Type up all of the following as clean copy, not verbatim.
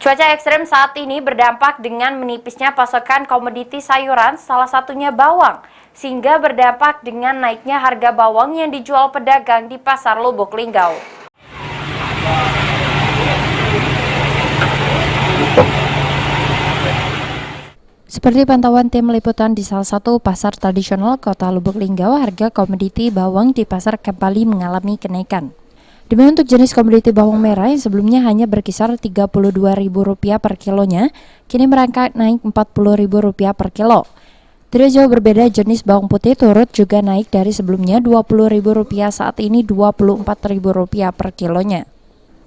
Cuaca ekstrem saat ini berdampak dengan menipisnya pasokan komoditi sayuran, salah satunya bawang, sehingga berdampak dengan naiknya harga bawang yang dijual pedagang di Pasar Lubuk Linggau. Seperti pantauan tim liputan di salah satu pasar tradisional Kota Lubuk Linggau, harga komoditi bawang di pasar kembali mengalami kenaikan. Demi untuk jenis komoditi bawang merah yang sebelumnya hanya berkisar Rp32.000 per kilonya, kini merangkak naik Rp40.000 per kilo. Tidak jauh berbeda, jenis bawang putih turut juga naik dari sebelumnya Rp20.000, saat ini Rp24.000 per kilonya.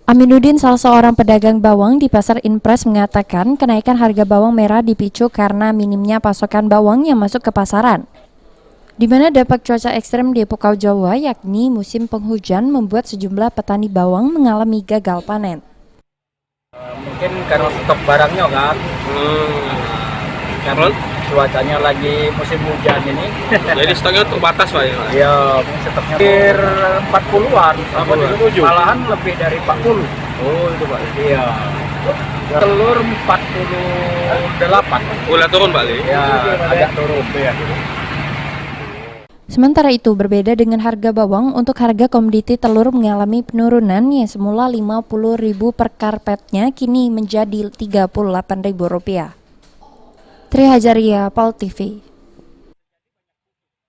Aminuddin, salah seorang pedagang bawang di Pasar Inpres, mengatakan kenaikan harga bawang merah dipicu karena minimnya pasokan bawang yang masuk ke pasaran, di mana dampak cuaca ekstrem di Pulau Jawa, yakni musim penghujan, membuat sejumlah petani bawang mengalami gagal panen. Mungkin karena stok barangnya kan, karena cuacanya lagi musim hujan ini. Jadi stoknya terbatas Pak ya? Iya, stoknya hampir 40-an, malahan lebih dari 40. Oh itu Pak? Iya. Telur 48. Mulai turun Pak? Ya, agak turun ya. Sementara itu, berbeda dengan harga bawang, untuk harga komoditi telur mengalami penurunan yang semula Rp50.000 per karpetnya kini menjadi Rp38.000. Tri Hajaria, Pol TV.